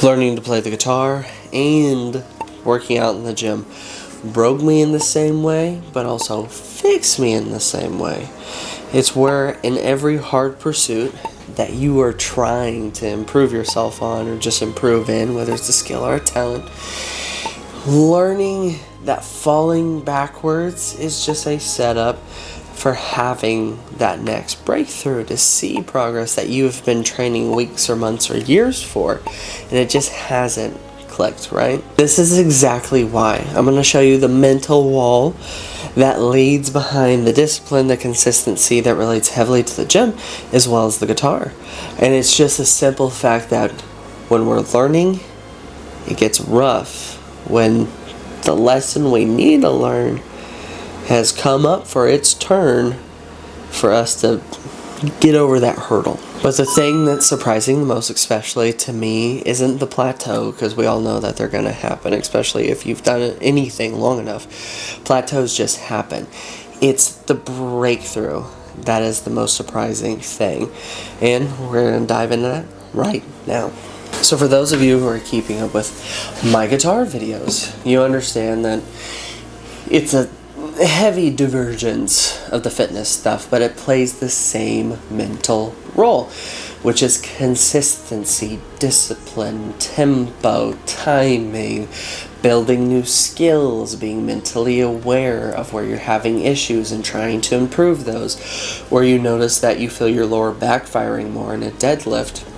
learning to play the guitar and working out in the gym broke me in the same way, but also fixed me in the same way. It's where in every hard pursuit that you are trying to improve yourself on or just improve in, whether it's a skill or a talent, learning that falling backwards is just a setup for having that next breakthrough, to see progress that you have been training weeks or months or years for, and it just hasn't clicked, right? This is exactly why I'm going to show you the mental wall that leads behind the discipline, the consistency that relates heavily to the gym as well as the guitar. And it's just a simple fact that when we're learning, it gets rough when the lesson we need to learn has come up for its turn for us to get over that hurdle. But the thing that's surprising the most, especially to me, isn't the plateau, because we all know that they're going to happen, especially if you've done anything long enough. Plateaus just happen. It's the breakthrough that is the most surprising thing. And we're going to dive into that right now. So for those of you who are keeping up with my guitar videos, you understand that it's a heavy divergence of the fitness stuff, but it plays the same mental role, which is consistency, discipline, tempo, timing, building new skills, being mentally aware of where you're having issues and trying to improve those, where you notice that you feel your lower back firing more in a deadlift.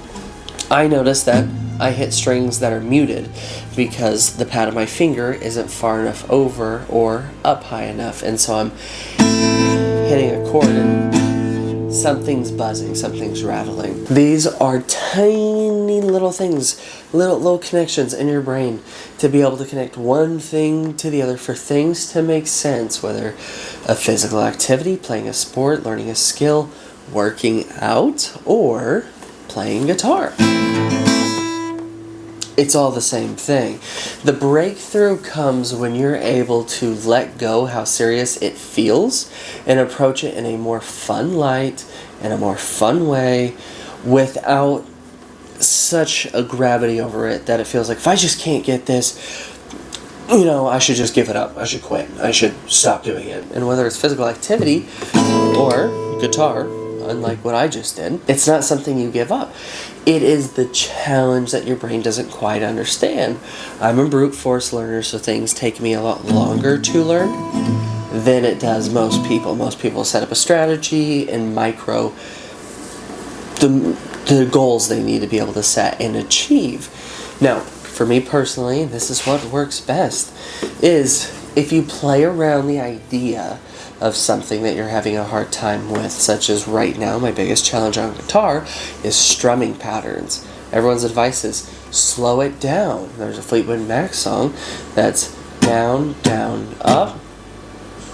I notice that I hit strings that are muted because the pad of my finger isn't far enough over or up high enough, and so I'm hitting a chord and something's buzzing, something's rattling. These are tiny little things, little connections in your brain to be able to connect one thing to the other for things to make sense, whether a physical activity, playing a sport, learning a skill, working out, or playing guitar. It's all the same thing. The breakthrough comes when you're able to let go how serious it feels and approach it in a more fun light, in a more fun way, without such a gravity over it that it feels like, if I just can't get this, I should just give it up. I should quit. I should stop doing it. And whether it's physical activity or guitar, unlike what I just did, it's not something you give up. It is the challenge that your brain doesn't quite understand. I'm a brute force learner, so things take me a lot longer to learn than it does most people. Most people set up a strategy and micro the goals they need to be able to set and achieve. Now, for me personally, this is what works best, is if you play around the idea of something that you're having a hard time with, such as right now, my biggest challenge on guitar is strumming patterns. Everyone's advice is slow it down. There's a Fleetwood Mac song that's down, down, up,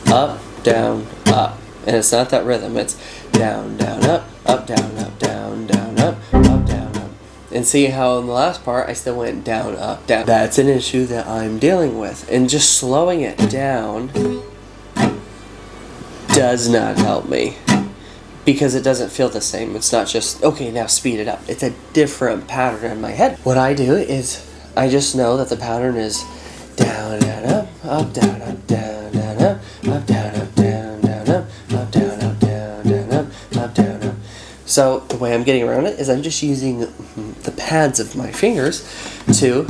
down, up. And it's not that rhythm, it's down, down, up, down, down, up, down, up. And see how in the last part I still went down, up, down. That's an issue that I'm dealing with. And just slowing it down does not help me, because it doesn't feel the same. It's not just, okay, now speed it up. It's a different pattern in my head. What I do is I just know that the pattern is down, down, up, down, up, down, down, up, down, up, down, down, up, down, up, down, down, up, down, up. So the way I'm getting around it is I'm just using the pads of my fingers to,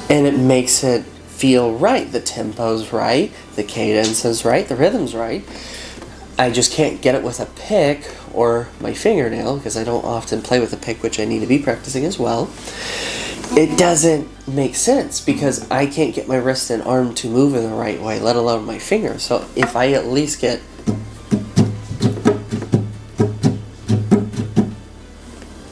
and it makes it feel right. The tempo's right, the cadence is right, the rhythm's right. I just can't get it with a pick or my fingernail, because I don't often play with a pick, which I need to be practicing as well. It doesn't make sense because I can't get my wrist and arm to move in the right way, let alone my fingers. So if I at least get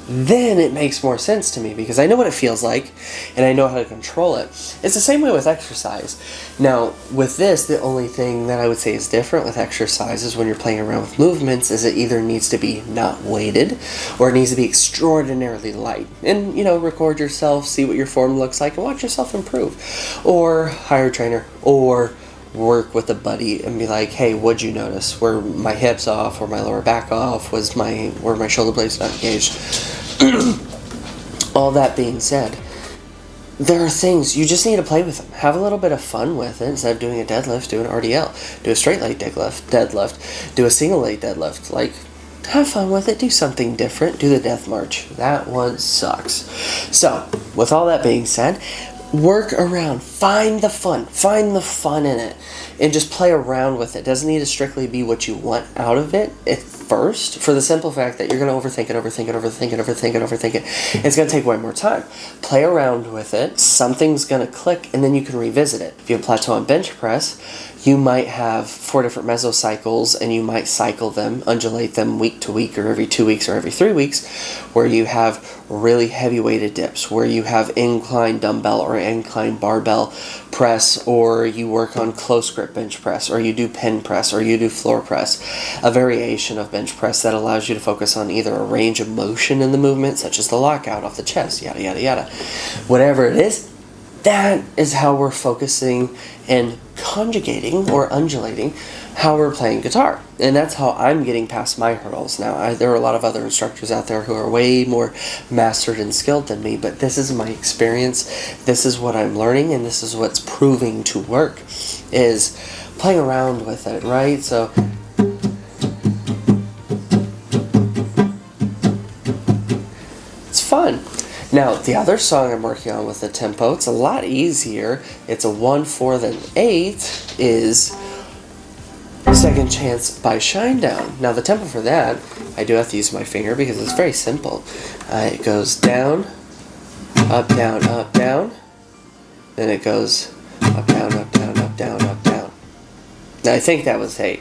then it makes more sense to me, because I know what it feels like and I know how to control it. It's the same way with exercise. Now, with this, the only thing that I would say is different with exercise is when you're playing around with movements is it either needs to be not weighted or it needs to be extraordinarily light. And, record yourself, see what your form looks like, and watch yourself improve. Or hire a trainer, or work with a buddy and be like, hey, what'd you notice? Were my hips off? Were my lower back off? Were my shoulder blades not engaged? All that being said, there are things you just need to play with them. Have a little bit of fun with it. Instead of doing a deadlift, do an RDL. Do a straight leg deadlift. Do a single leg deadlift. Like, have fun with it. Do something different. Do the death march. That one sucks. So, with all that being said, work around. Find the fun. Find the fun in it. And just play around with it. It doesn't need to strictly be what you want out of it at first, for the simple fact that you're going to overthink it. It's going to take way more time. Play around with it. Something's going to click, and then you can revisit it. If you have plateau on bench press, you might have 4 different mesocycles, and you might cycle them, undulate them week to week, or every 2 weeks, or every 3 weeks, where you have really heavy weighted dips, where you have incline dumbbell or incline barbell press, or you work on close grip bench press, or you do pin press, or you do floor press, a variation of bench press that allows you to focus on either a range of motion in the movement, such as the lockout off the chest, yada yada yada. Whatever it is, that is how we're focusing and conjugating or undulating how we're playing guitar. And that's how I'm getting past my hurdles now. There are a lot of other instructors out there who are way more mastered and skilled than me, but this is my experience, this is what I'm learning, and this is what's proving to work, is playing around with it, right? So it's fun. Now, the other song I'm working on with the tempo, it's a lot easier. It's a 1/4 and 8, is Second Chance by Shinedown. Now, the tempo for that, I do have to use my finger because it's very simple. It goes down, up, down, up, down. Then it goes up, down, up, down, up, down, up, down. Now, I think that was 8.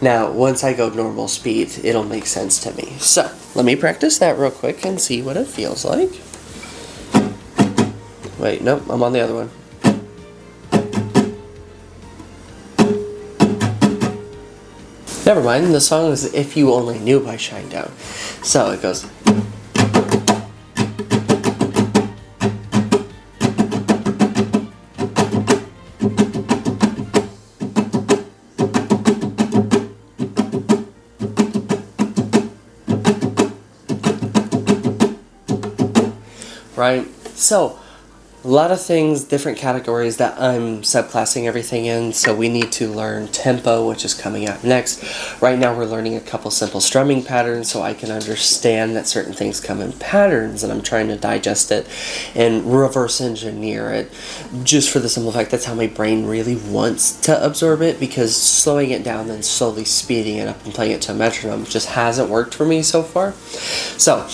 Now, once I go normal speed, it'll make sense to me. So, let me practice that real quick and see what it feels like. Wait, nope, I'm on the other one. Never mind, the song is If You Only Knew by Shinedown. So it goes. Right? So, a lot of things, different categories that I'm subclassing everything in, so we need to learn tempo, which is coming up next. Right now we're learning a couple simple strumming patterns so I can understand that certain things come in patterns, and I'm trying to digest it and reverse engineer it, just for the simple fact that's how my brain really wants to absorb it, because slowing it down and slowly speeding it up and playing it to a metronome just hasn't worked for me so far. So,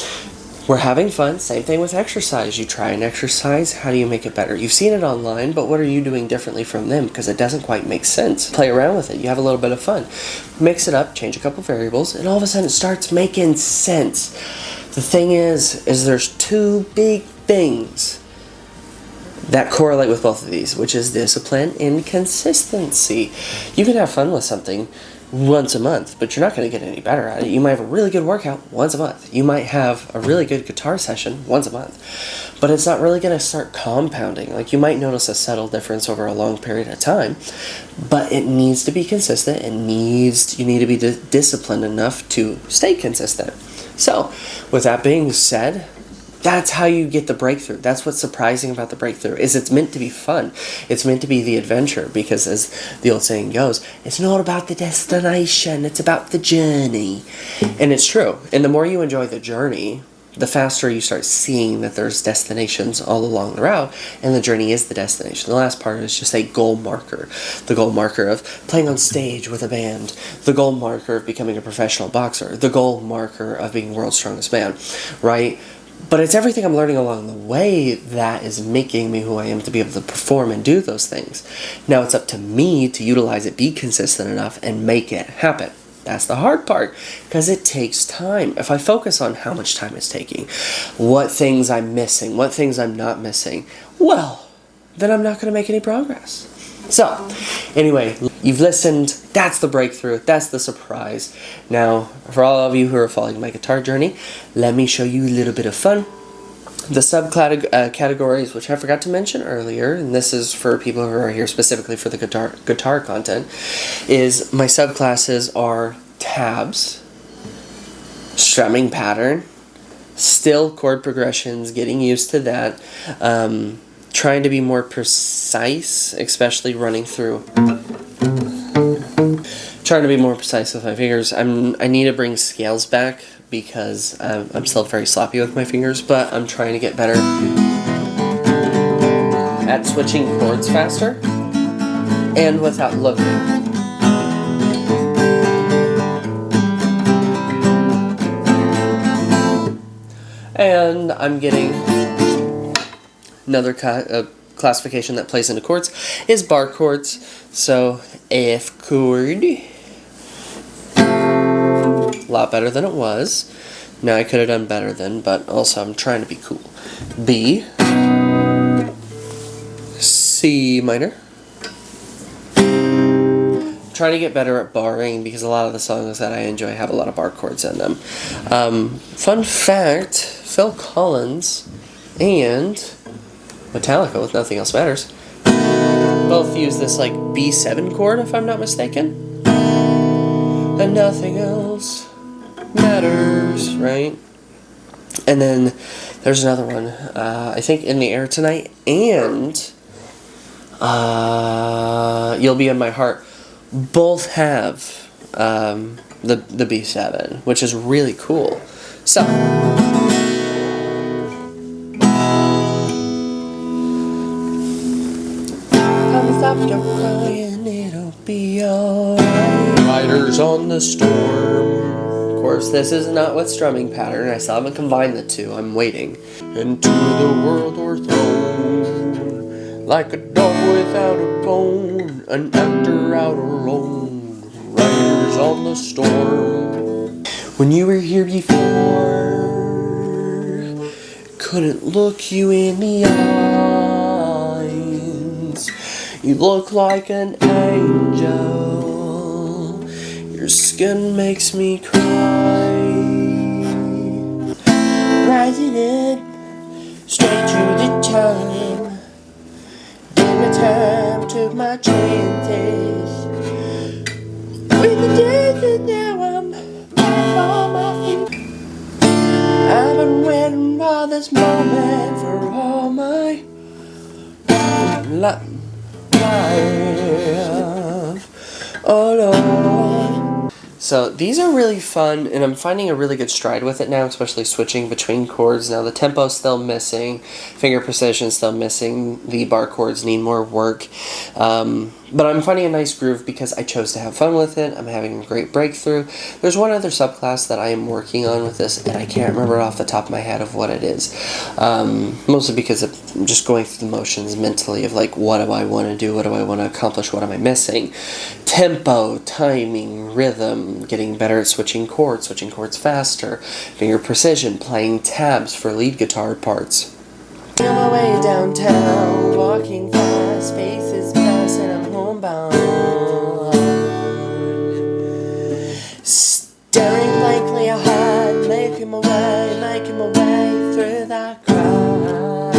we're having fun. Same thing with exercise. You try an exercise, how do you make it better? You've seen it online, but what are you doing differently from them? Because it doesn't quite make sense. Play around with it. You have a little bit of fun. Mix it up, change a couple variables, and all of a sudden it starts making sense. The thing is there's 2 big things that correlate with both of these, which is discipline and consistency. You can have fun with something once a month, but you're not going to get any better at it. You might have a really good workout once a month. You might have a really good guitar session once a month, but it's not really going to start compounding. Like, you might notice a subtle difference over a long period of time, but it needs to be consistent. You need to be disciplined enough to stay consistent. So, with that being said, that's how you get the breakthrough. That's what's surprising about the breakthrough, is it's meant to be fun. It's meant to be the adventure, because as the old saying goes, it's not about the destination, it's about the journey. And it's true. And the more you enjoy the journey, the faster you start seeing that there's destinations all along the route, and the journey is the destination. The last part is just a goal marker. The goal marker of playing on stage with a band. The goal marker of becoming a professional boxer. The goal marker of being world's strongest man, right? But it's everything I'm learning along the way that is making me who I am to be able to perform and do those things. Now it's up to me to utilize it, be consistent enough, and make it happen. That's the hard part, because it takes time. If I focus on how much time it's taking, what things I'm missing, what things I'm not missing, well, then I'm not going to make any progress. So, anyway, you've listened. That's the breakthrough. That's the surprise. Now, for all of you who are following my guitar journey, let me show you a little bit of fun. The subcategories, which I forgot to mention earlier, and this is for people who are here specifically for the guitar content, is my subclasses are tabs, strumming pattern, Still chord progressions, getting used to that. Trying to be more precise, especially running through. Trying to be more precise with my fingers. I need to bring scales back because I'm still very sloppy with my fingers, but I'm trying to get better at switching chords faster and without looking. And I'm getting another classification that plays into chords is bar chords. So F chord, a lot better than it was. Now I could have done better then, but also I'm trying to be cool. B, C minor. Trying to get better at barring because a lot of the songs that I enjoy have a lot of bar chords in them. Fun fact, Phil Collins and Metallica, with Nothing Else Matters, both use this like B7 chord, if I'm not mistaken. And nothing else matters, right? And then there's another one, I think In the Air Tonight and You'll Be in My Heart. Both have the B7, which is really cool. So stop your crying, it'll be alright. Riders on the Storm. Of course, this is not with strumming pattern. I still haven't combined the two. I'm waiting. Into the world we're thrown, like a dog without a bone, an actor out alone. Riders on the Storm. When you were here before, couldn't look you in the eyes. You look like an angel. Your skin makes me cry. Rising in, straight to the time. Did my time, took my chances. With the days and now I'm back on my feet. I've been waiting for this moment for all my life. Oh Lord. So these are really fun, and I'm finding a really good stride with it now, especially switching between chords. Now the tempo's still missing, finger precision still missing, the bar chords need more work. But I'm finding a nice groove because I chose to have fun with it. I'm having a great breakthrough. There's one other subclass that I am working on with this, and I can't remember off the top of my head of what it is. Mostly because I'm just going through the motions mentally of like, what do I want to do? What do I want to accomplish? What am I missing? Tempo, timing, rhythm, getting better at switching chords faster, finger precision, playing tabs for lead guitar parts. On my way downtown, walking fast, faces pass, and I'm homebound. Staring blankly ahead, making my way through that crowd.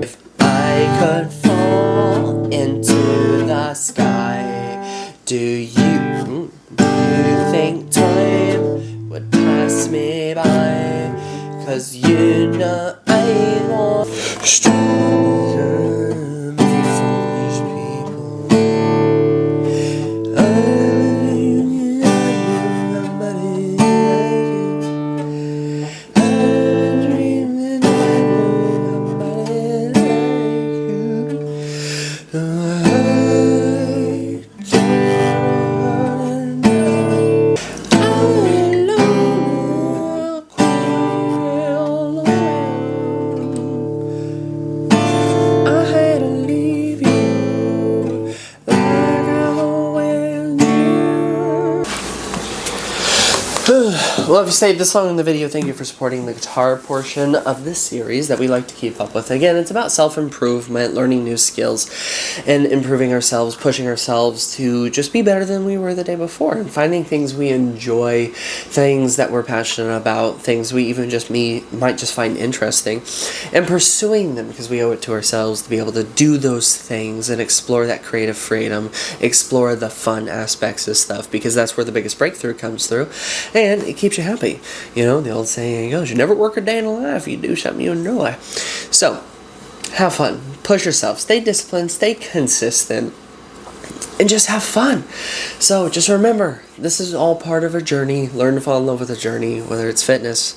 If I could fall into the sky, do you think time would pass me by? 'Cause you know I want stronger for these people. I'm dreaming of somebody like you. Well, if you saved this long in the video, thank you for supporting the guitar portion of this series that we like to keep up with. Again, it's about self-improvement, learning new skills, and improving ourselves, pushing ourselves to just be better than we were the day before, and finding things we enjoy, things that we're passionate about, things we even might just find interesting, and pursuing them because we owe it to ourselves to be able to do those things and explore that creative freedom, explore the fun aspects of stuff, because that's where the biggest breakthrough comes through, and it keeps you happy. happy. You know, the old saying goes, you never work a day in a life, you do something you enjoy. So, have fun. Push yourself. Stay disciplined. Stay consistent. And just have fun. So just remember, this is all part of a journey. Learn to fall in love with a journey, whether it's fitness,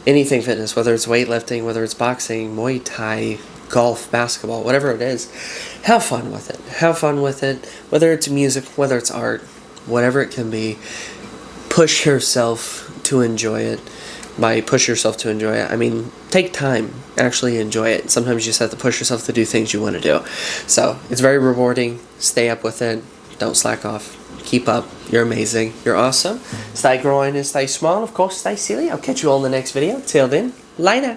anything fitness, whether it's weightlifting, whether it's boxing, Muay Thai, golf, basketball, whatever it is. Have fun with it. Have fun with it. Whether it's music, whether it's art, whatever it can be. Push yourself to enjoy it. By push yourself to enjoy it, I mean take time, actually enjoy it. Sometimes you just have to push yourself to do things you want to do. So it's very rewarding. Stay up with it. Don't slack off. Keep up. You're amazing. You're awesome. Stay growing and stay small. Of course, stay silly. I'll catch you all in the next video. Till then, later.